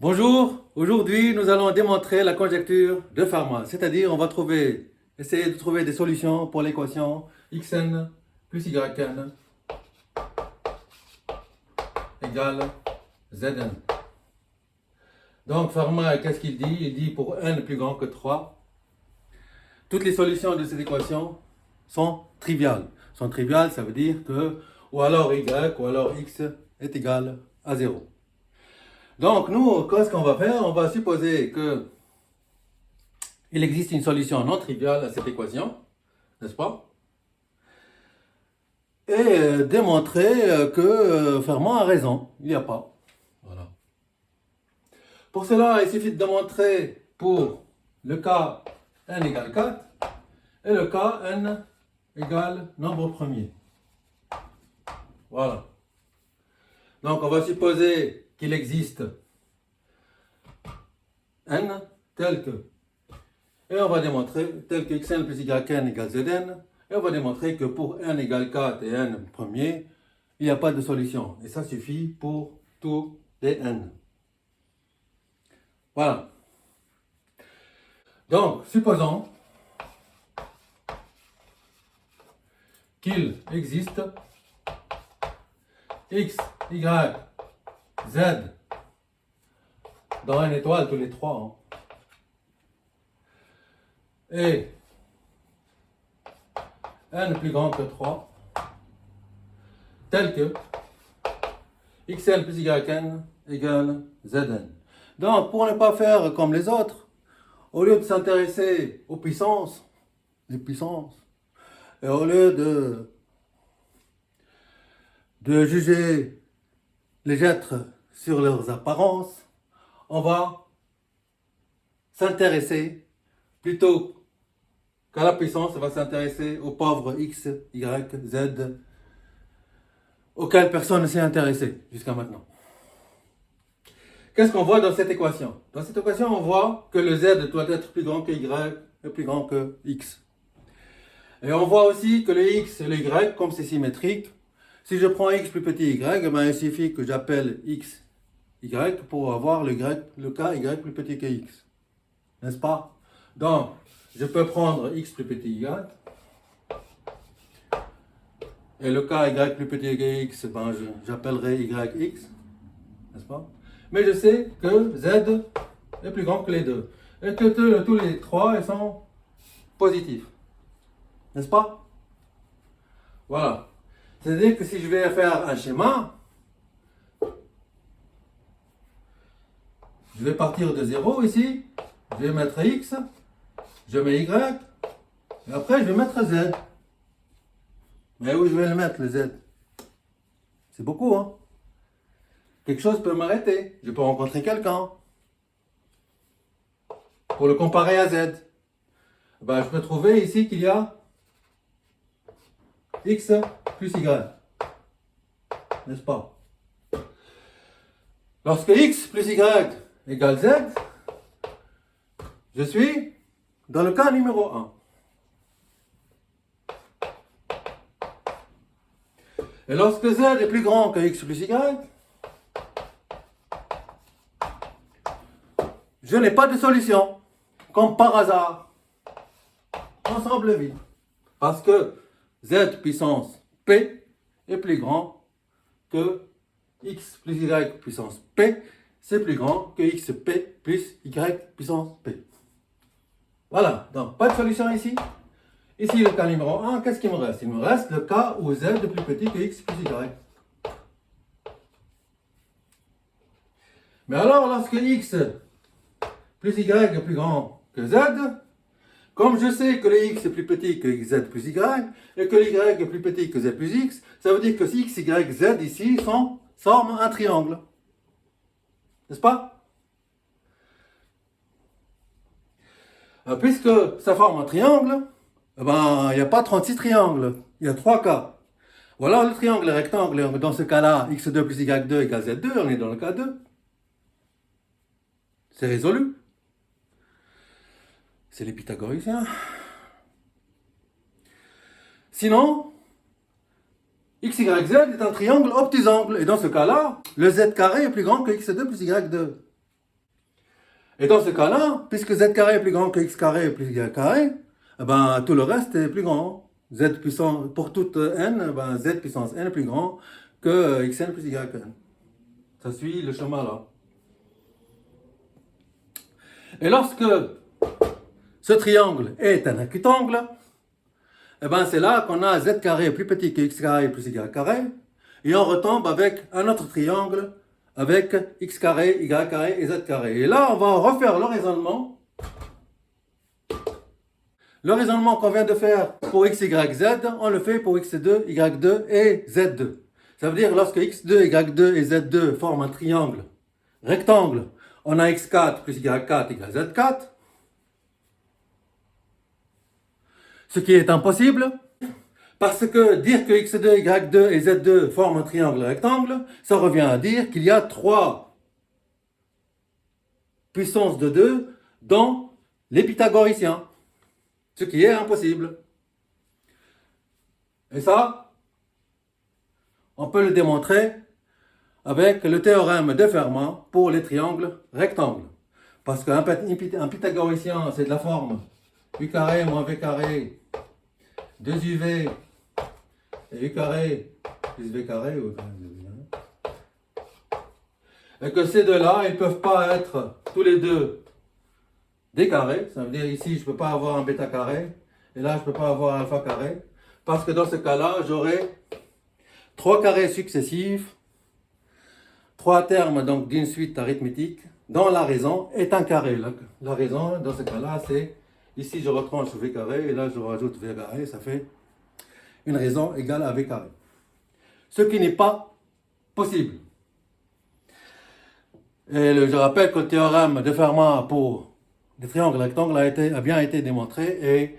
Bonjour, aujourd'hui nous allons démontrer la conjecture de Fermat, c'est-à-dire on va essayer de trouver des solutions pour l'équation xn plus yn égale zn. Donc Fermat, qu'est-ce qu'il dit? Il dit pour n plus grand que 3, toutes les solutions de cette équation sont triviales. Sont triviales, ça veut dire que ou alors y ou alors x est égal à 0. Donc, nous, qu'est-ce qu'on va faire? On va supposer qu'il existe une solution non triviale à cette équation, n'est-ce pas? Et démontrer que Fermat a raison, il n'y a pas. Voilà. Pour cela, il suffit de démontrer pour le cas n égale 4 et le cas n égale nombre premier. Voilà. Donc, on va supposer qu'il existe n tel que, et on va démontrer tel que xn plus yn égale zn, et on va démontrer que pour n égale 4 et n premier, il n'y a pas de solution. Et ça suffit pour tous les n. Voilà. Donc, supposons qu'il existe x, y, z dans une étoile tous les trois. Et n plus grand que 3, tel que xn plus yn égale zn. Donc, pour ne pas faire comme les autres, au lieu de s'intéresser aux puissances, et au lieu de juger les êtres sur leurs apparences, on va s'intéresser, plutôt qu'à la puissance, on va s'intéresser aux pauvres x, y, z, auxquels personne ne s'est intéressé jusqu'à maintenant. Qu'est-ce qu'on voit dans cette équation? Dans cette équation, on voit que le z doit être plus grand que y et plus grand que x. Et on voit aussi que le x et le y, comme c'est symétrique, si je prends x plus petit y, ben il suffit que j'appelle x y pour avoir le cas y plus petit que x. N'est-ce pas? Donc, je peux prendre x plus petit y, et le cas y plus petit que x, ben j'appellerai yx, n'est-ce pas? Mais je sais que z est plus grand que les deux, et que tous les trois ils sont positifs. N'est-ce pas? Voilà. C'est-à-dire que si je vais faire un schéma, je vais partir de 0 ici, je vais mettre x, je mets y, et après je vais mettre z. Mais où je vais le mettre, le z? C'est beaucoup, hein? Quelque chose peut m'arrêter. Je peux rencontrer quelqu'un pour le comparer à z. Ben, je peux trouver ici qu'il y a x plus y. N'est-ce pas? Lorsque x plus y égale z, je suis dans le cas numéro 1. Et lorsque z est plus grand que x plus y, je n'ai pas de solution, comme par hasard. Ensemble vide. Parce que z puissance p est plus grand que x plus y puissance p, c'est plus grand que xp plus y puissance p. Voilà, donc pas de solution ici. Ici le cas numéro 1, qu'est-ce qu'il me reste? Il me reste le cas où z est plus petit que x plus y. Mais alors lorsque x plus y est plus grand que z, comme je sais que le x est plus petit que z plus y, et que le y est plus petit que z plus x, ça veut dire que x, y, z ici forment un triangle. N'est-ce pas? Puisque ça forme un triangle, eh ben, il n'y a pas 36 triangles, il y a 3 cas. Voilà le triangle rectangle, dans ce cas-là, x2 plus y2 égale z2, on est dans le cas 2. C'est résolu. C'est les pythagoriciens. Sinon, x, y, z est un triangle obtusangle. Et dans ce cas-là, le z carré est plus grand que x2 plus y2. Et dans ce cas-là, puisque z carré est plus grand que x carré plus y carré, eh ben, tout le reste est plus grand. Z puissance, pour toute n, eh ben, z puissance n est plus grand que xn plus yn. Ça suit le schéma là. Et lorsque ce triangle est un acutangle, eh ben, c'est là qu'on a z carré plus petit que x carré plus y carré, et on retombe avec un autre triangle avec x carré, y carré et z carré. Et là, on va refaire le raisonnement. Le raisonnement qu'on vient de faire pour x, y, z, on le fait pour x2, y2 et z2. Ça veut dire lorsque x2, y2 et z2 forment un triangle rectangle, on a x4 plus y4 égale z4. Ce qui est impossible, parce que dire que x2, y2 et z2 forment un triangle rectangle, ça revient à dire qu'il y a 3 puissances de 2 dans les pythagoriciens. Ce qui est impossible. Et ça, on peut le démontrer avec le théorème de Fermat pour les triangles rectangles. Parce qu'un pythagoricien, c'est de la forme u carré moins v carré 2uv et u carré plus v carré. Et que ces deux-là, ils ne peuvent pas être tous les deux des carrés. Ça veut dire ici, je ne peux pas avoir un bêta carré. Et là, je ne peux pas avoir un alpha carré. Parce que dans ce cas-là, j'aurai 3 carrés successifs, 3 termes donc d'une suite arithmétique, dont la raison est un carré. La raison, dans ce cas-là, c'est, ici je retranche v carré, et là je rajoute v carré, ça fait une raison égale à v carré. Ce qui n'est pas possible. Et je rappelle que le théorème de Fermat pour les triangles rectangles a bien été démontré, et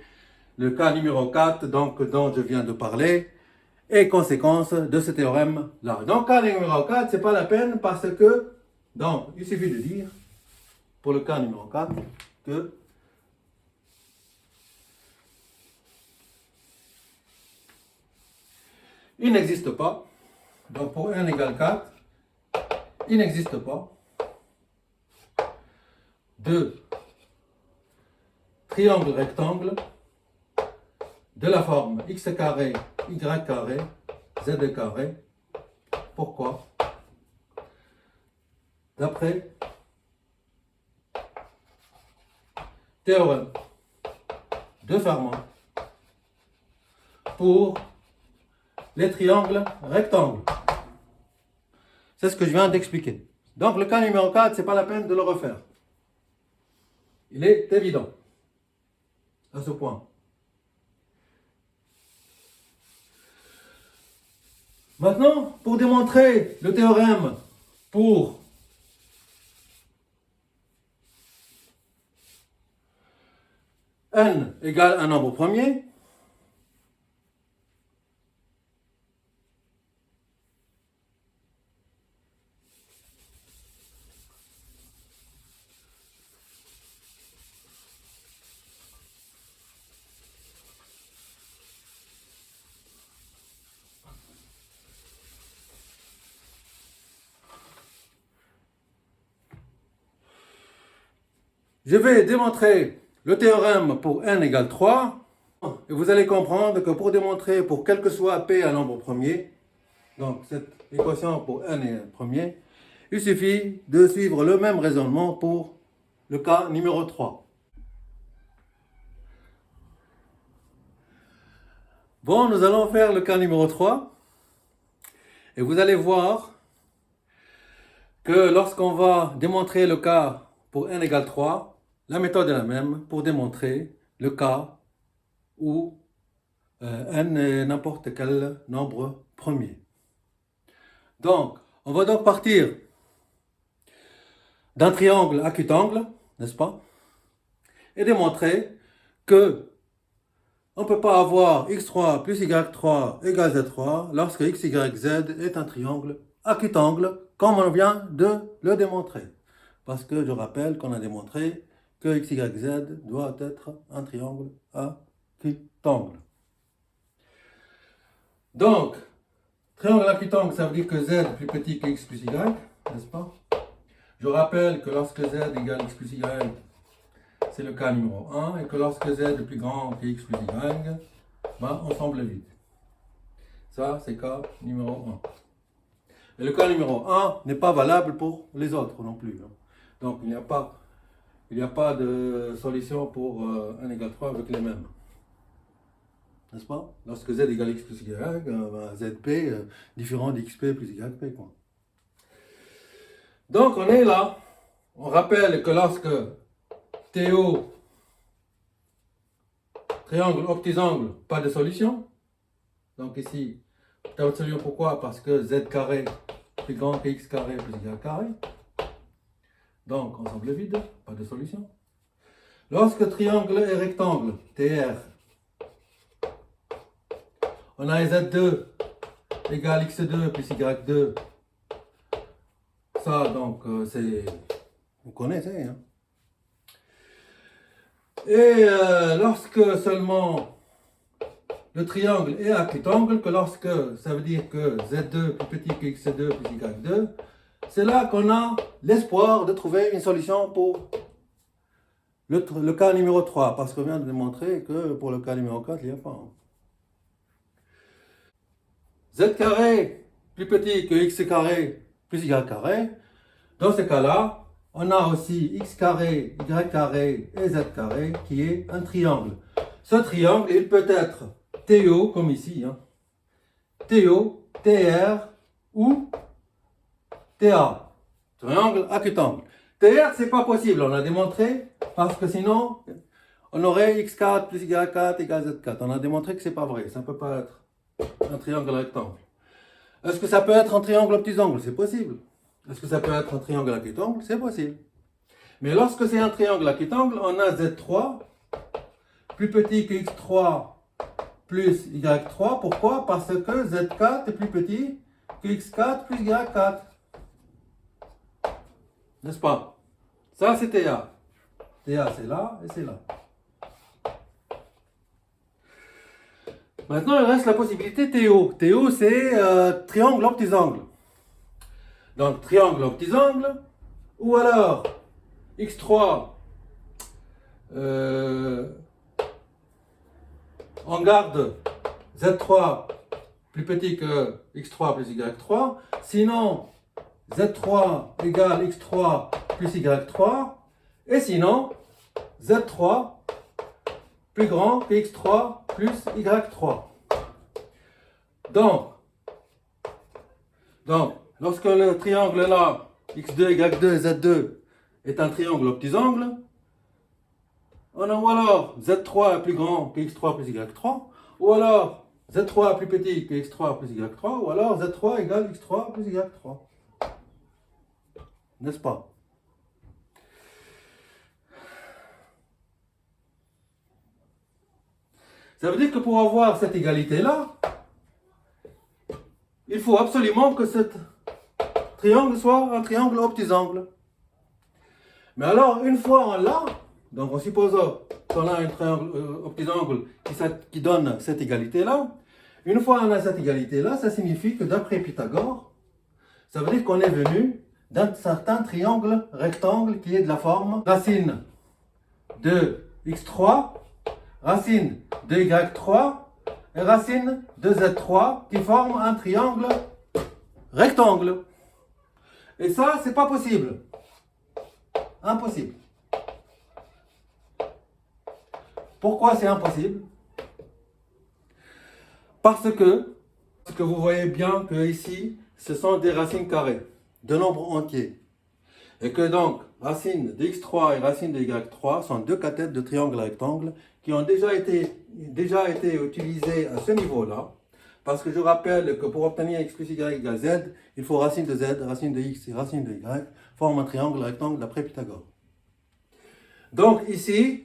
le cas numéro 4, donc, dont je viens de parler, est conséquence de ce théorème-là. Donc, cas numéro 4, c'est pas la peine parce que, donc, il suffit de dire, pour le cas numéro 4, que il n'existe pas, donc pour n égale 4, il n'existe pas de triangle rectangle de la forme x carré, y carré, z carré. Pourquoi? D'après théorème de Fermat pour les triangles rectangles. C'est ce que je viens d'expliquer. Donc le cas numéro 4, c'est pas la peine de le refaire. Il est évident à ce point. Maintenant, pour démontrer le théorème pour n égale un nombre premier, je vais démontrer le théorème pour n égale 3, et vous allez comprendre que pour démontrer pour quel que soit p un nombre premier, donc cette équation pour n est premier, il suffit de suivre le même raisonnement pour le cas numéro 3. Bon, nous allons faire le cas numéro 3, et vous allez voir que lorsqu'on va démontrer le cas pour n égale 3, la méthode est la même pour démontrer le cas où n est n'importe quel nombre premier. Donc, on va donc partir d'un triangle acutangle, n'est-ce pas? Et démontrer que on ne peut pas avoir x3 plus y3 égale z3 lorsque x, y, z est un triangle acutangle, comme on vient de le démontrer. Parce que je rappelle qu'on a démontré que x, y, z doit être un triangle acutangle. Donc, triangle acutangle, ça veut dire que z est plus petit que x plus y, n'est-ce pas? Je rappelle que lorsque z égale x plus y, c'est le cas numéro 1, et que lorsque z est plus grand que x plus y, ben, ensemble vide. Ça, c'est cas numéro 1. Et le cas numéro 1 n'est pas valable pour les autres non plus. Donc, il n'y a pas de solution pour 1 égale 3 avec les mêmes. N'est-ce pas? Lorsque z égale x plus y, ben, zp différent d'xp plus yp. Quoi. Donc, on est là. On rappelle que lorsque TO, triangle, octisangle, pas de solution. Donc ici, pas de solution, pourquoi? Parce que z carré plus grand que x carré plus y carré. Donc, ensemble vide, pas de solution. Lorsque triangle et rectangle, TR, on a z2 égale x2 plus y2. Ça, donc, c'est... Vous connaissez, hein? Et lorsque seulement le triangle est accutangle, que lorsque ça veut dire que z2 plus petit que x2 plus y2, c'est là qu'on a l'espoir de trouver une solution pour le cas numéro 3, parce qu'on vient de démontrer que pour le cas numéro 4, il n'y a pas. Z carré plus petit que x carré plus y carré, dans ce cas-là, on a aussi x carré, y carré et z carré qui est un triangle. Ce triangle, il peut être TO, comme ici, hein. TO, TR ou TA. Triangle accutangle. TR, c'est pas possible, on a démontré, parce que sinon, on aurait x4 plus y4 égale z4. On a démontré que c'est pas vrai, ça ne peut pas être un triangle rectangle. Est-ce que ça peut être un triangle octisangle? C'est possible. Est-ce que ça peut être un triangle accutangle? C'est possible. Mais lorsque c'est un triangle accutangle, on a Z3 plus petit que X3 plus Y3. Pourquoi? Parce que Z4 est plus petit que X4 plus Y4. N'est-ce pas? Ça, c'est TA. TA, c'est là et c'est là. Maintenant, il reste la possibilité TO. TO, c'est triangle octisangle. Donc, triangle octisangle, ou alors x3, on garde z3 plus petit que x3 plus y3, sinon z3 égale x3 plus y3, et sinon z3 plus grand que x3 plus y3. Donc, lorsque le triangle là, x2, y2, z2, est un triangle octisangle, on a ou alors z3 est plus grand que x3 plus y3, ou alors z3 est plus petit que x3 plus y3, ou alors z3 égale x3 plus y3. N'est-ce pas? Ça veut dire que pour avoir cette égalité-là, il faut absolument que ce triangle soit un triangle octisangle. Mais alors, une fois on l'a, donc en supposant qu'on a un triangle octisangle qui donne cette égalité-là, une fois on a cette égalité-là, ça signifie que d'après Pythagore, ça veut dire qu'on est venu d'un certain triangle rectangle qui est de la forme racine de x3, racine de y3 et racine de z3 qui forment un triangle rectangle. Et ça, c'est pas possible. Impossible. Pourquoi c'est impossible? Parce que vous voyez bien que ici, ce sont des racines carrées de nombres entiers. Et que donc, racine de x3 et racine de y3 sont deux cathètes de triangle rectangle qui ont déjà été utilisées à ce niveau-là. Parce que je rappelle que pour obtenir x plus y égale z, il faut racine de z, racine de x et racine de y forment un triangle rectangle d'après Pythagore. Donc ici,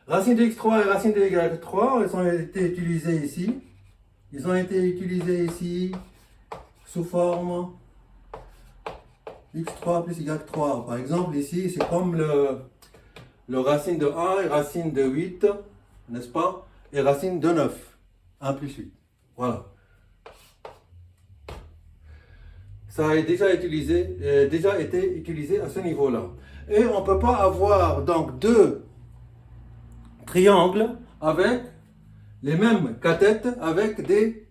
racine de x3 et racine de y3, elles ont été utilisées ici. Ils ont été utilisés ici sous forme x3 plus y3. Par exemple, ici, c'est comme le racine de 1 et racine de 8, n'est-ce pas? Et racine de 9, 1 plus 8. Voilà. ça a déjà été utilisé à ce niveau-là. Et on ne peut pas avoir donc deux triangles avec les mêmes cathètes avec des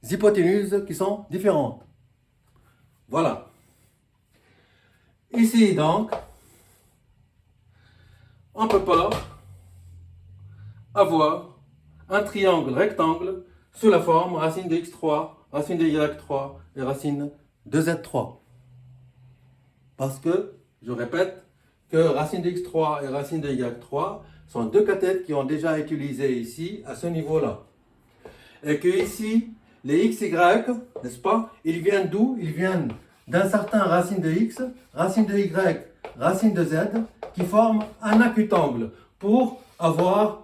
hypoténuses qui sont différentes. Voilà. Ici donc, on ne peut pas avoir un triangle rectangle sous la forme racine de x3, racine de y3 et racine de z3. Parce que, je répète, que racine de x3 et racine de y3 sont deux cathètes qui ont déjà été utilisées ici, à ce niveau-là. Et que ici, les xy, n'est-ce pas, ils viennent d'où? Ils viennent d'un certain racine de x, racine de y, racine de z, qui forment un acutangle pour avoir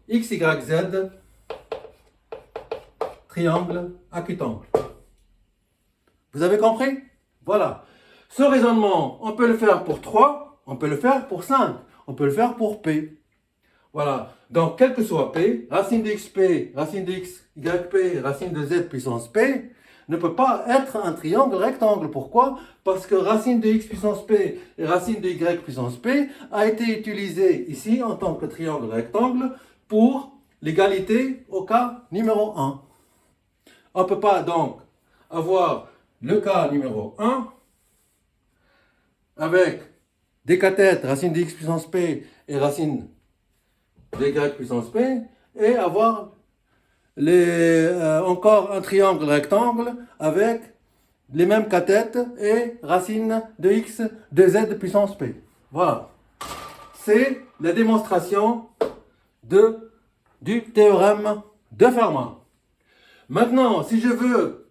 x, y, z, triangle, acutangle. Vous avez compris? Voilà. Ce raisonnement, on peut le faire pour 3, on peut le faire pour 5, on peut le faire pour P. Voilà. Donc, quel que soit P, racine de xp, racine de xyp, racine de z puissance P, ne peut pas être un triangle rectangle. Pourquoi? Parce que racine de x puissance P et racine de y puissance P a été utilisée ici en tant que triangle rectangle pour l'égalité au cas numéro 1. On ne peut pas donc avoir le cas numéro 1 avec des cathètes racine de x puissance P et racine de y puissance P et avoir encore un triangle rectangle avec les mêmes cathètes et racine de x de z puissance P. Voilà. C'est la démonstration du théorème de Fermat. Maintenant, si je veux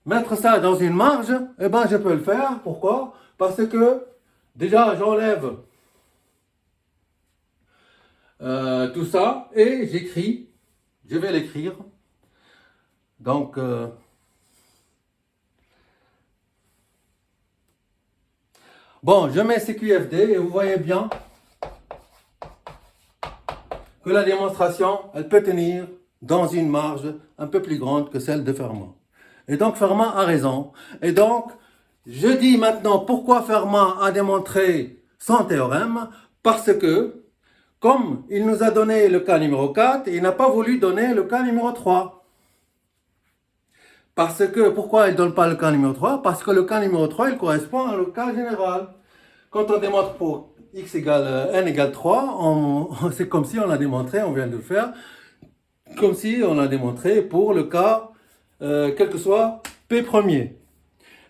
mettre ça dans une marge, eh ben, je peux le faire. Pourquoi? Parce que déjà, j'enlève tout ça et j'écris. Je vais l'écrire. Donc, bon, je mets CQFD et vous voyez bien que la démonstration, elle peut tenir dans une marge un peu plus grande que celle de Fermat. Et donc, Fermat a raison. Et donc, je dis maintenant pourquoi Fermat a démontré son théorème. Parce que, comme il nous a donné le cas numéro 4, il n'a pas voulu donner le cas numéro 3. Parce que, pourquoi il ne donne pas le cas numéro 3? Parce que le cas numéro 3, il correspond au cas général. Quand on démontre pour x égale n égale 3, c'est comme si on l'a démontré, on vient de le faire, comme si on l'a démontré pour le cas, quel que soit P premier.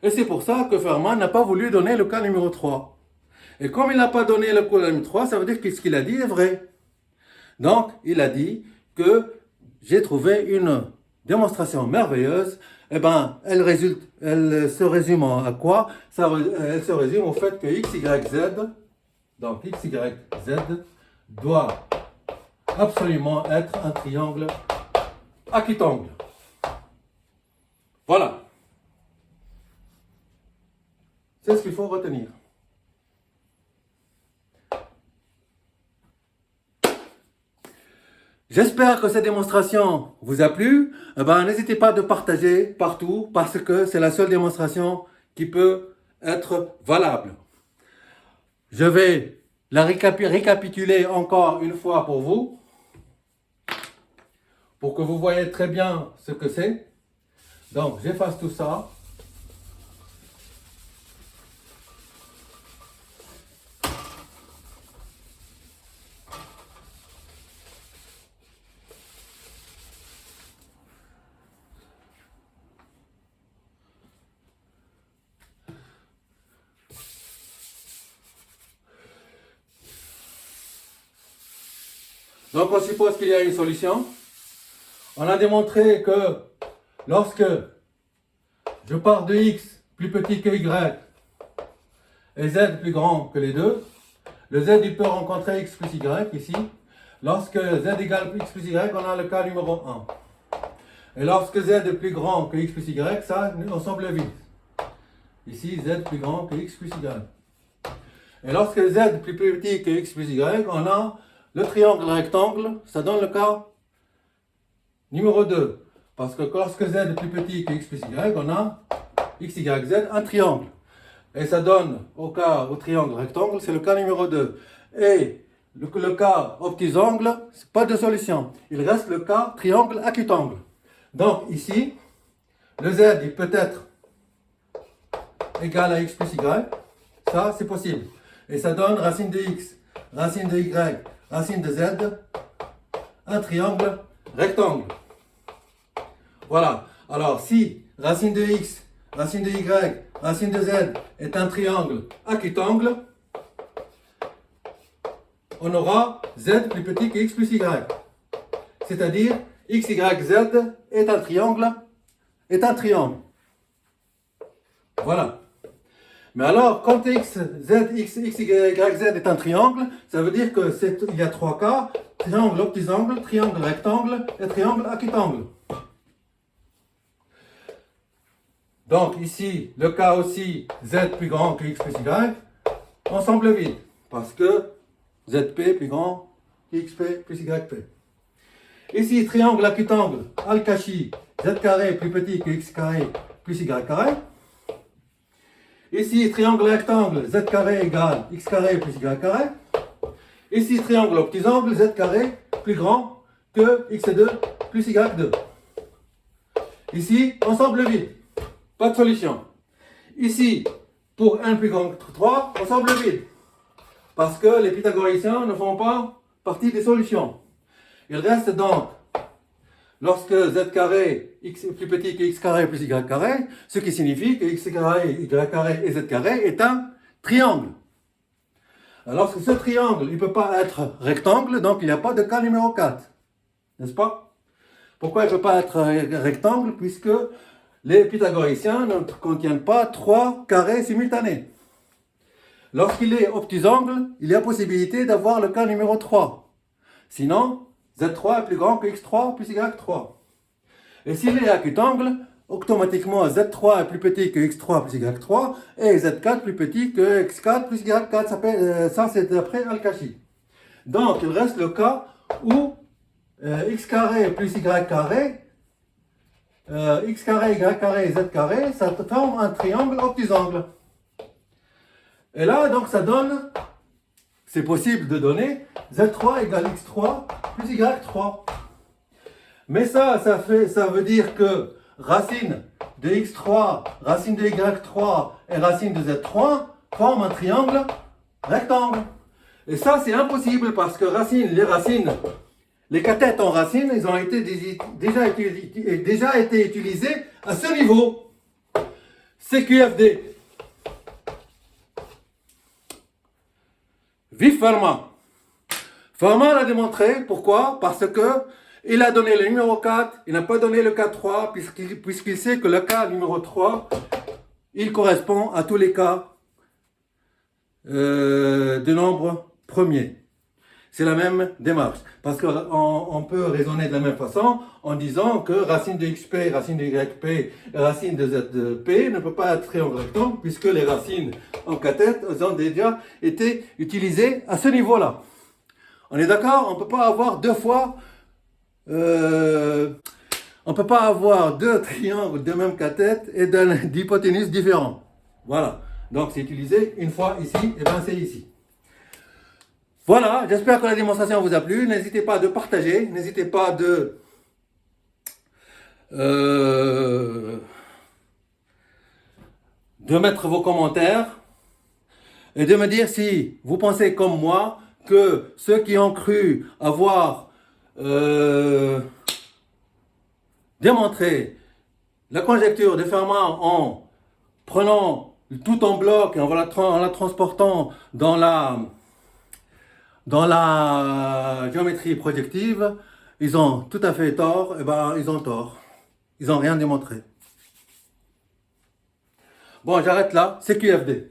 Et c'est pour ça que Fermat n'a pas voulu donner le cas numéro 3. Et comme il n'a pas donné le cas numéro 3, ça veut dire que ce qu'il a dit est vrai. Donc, il a dit que j'ai trouvé une démonstration merveilleuse. Eh ben, elle se résume à quoi? Elle se résume au fait que x, y, z, donc x, y, z, doit absolument être un triangle acutangle. Voilà. C'est ce qu'il faut retenir. J'espère que cette démonstration vous a plu. Eh ben, n'hésitez pas de partager partout parce que c'est la seule démonstration qui peut être valable. Je vais la récapituler encore une fois pour vous, pour que vous voyez très bien ce que c'est. Donc, j'efface tout ça. Donc, on suppose qu'il y a une solution. On a démontré que lorsque je pars de x plus petit que y et z plus grand que les deux, le z il peut rencontrer x plus y ici. Lorsque z égale x plus y, on a le cas numéro 1. Et lorsque z est plus grand que x plus y, ça, on semble vite. Ici, z plus grand que x plus y. Et lorsque z est plus petit que x plus y, on a le triangle rectangle, ça donne le cas numéro 2. Parce que lorsque z est plus petit que x plus y, on a x, y, z, un triangle. Et ça donne au triangle rectangle, c'est le cas numéro 2. Et le cas aux petits angles, pas de solution. Il reste le cas triangle acutangle. Donc ici, le z il peut être égal à x plus y. Ça, c'est possible. Et ça donne racine de x, racine de y, racine de z, un triangle rectangle. Voilà. Alors, si racine de x, racine de y, racine de z est un triangle acutangle, on aura z plus petit que x plus y. C'est-à-dire, x, y, z est un triangle, Voilà. Mais alors, quand x, z, x, y, z est un triangle, ça veut dire qu'il y a trois cas, triangle aux petits angles, triangle rectangle et triangle acutangle. Donc ici, le cas aussi, z plus grand que x plus y, ensemble vide, parce que zp plus grand que xp plus yp. Ici, triangle acutangle, Al-Kashi, z carré plus petit que x carré plus y carré. Ici, triangle rectangle, z carré égale x carré plus y carré. Ici, triangle aux petits angles, z carré plus grand que x2 plus y2. Ici, ensemble vide. Pas de solution. Ici, pour 1 plus grand que 3, ensemble vide. Parce que les pythagoriciens ne font pas partie des solutions. Il reste donc, lorsque z carré x est plus petit que x carré plus y carré, ce qui signifie que x carré, y carré et z carré est un triangle. Alors que ce triangle, il ne peut pas être rectangle, donc il n'y a pas de cas numéro 4. N'est-ce pas? Pourquoi il ne peut pas être rectangle? Puisque les pythagoriciens ne contiennent pas 3 carrés simultanés. Lorsqu'il est aux petits angles, il y a possibilité d'avoir le cas numéro 3. Sinon, z3 est plus grand que x3 plus y3. Et s'il est acutangle, automatiquement z3 est plus petit que x3 plus y3 et z4 plus petit que x4 plus y4. Ça c'est d'après Al-Kashi. Donc il reste le cas où x carré plus y carré, x carré, y carré, z carré, ça forme un triangle aux petits angles. Et là, donc, ça donne, c'est possible de donner z3 égale x3 plus y3. Mais ça veut dire que racine de x3, racine de y3 et racine de z3 forment un triangle rectangle. Et ça, c'est impossible parce que les cathètes en racine, ils ont déjà été utilisés à ce niveau. CQFD. Vive Fermat. Fermat l'a démontré. Pourquoi? Parce que il a donné le numéro 4, il n'a pas donné le cas 3, puisqu'il sait que le cas numéro 3, il correspond à tous les cas de nombre premier. C'est la même démarche. Parce qu'on peut raisonner de la même façon en disant que racine de xp, racine de yp et racine de zp ne peut pas être triangle rectangle puisque les racines en cathète ont déjà été utilisées à ce niveau-là. On est d'accord? On ne peut pas avoir deux fois... on ne peut pas avoir deux triangles de même cathète et d'hypoténuse différents. Voilà. Donc c'est utilisé une fois ici, et bien c'est ici. Voilà, j'espère que la démonstration vous a plu. N'hésitez pas de partager, n'hésitez pas de mettre vos commentaires et de me dire si vous pensez comme moi que ceux qui ont cru avoir démontré la conjecture de Fermat en prenant tout en bloc et en la transportant dans la géométrie projective, ils ont tout à fait tort, et ben ils ont tort. Ils n'ont rien démontré. Bon, j'arrête là, c'est QFD.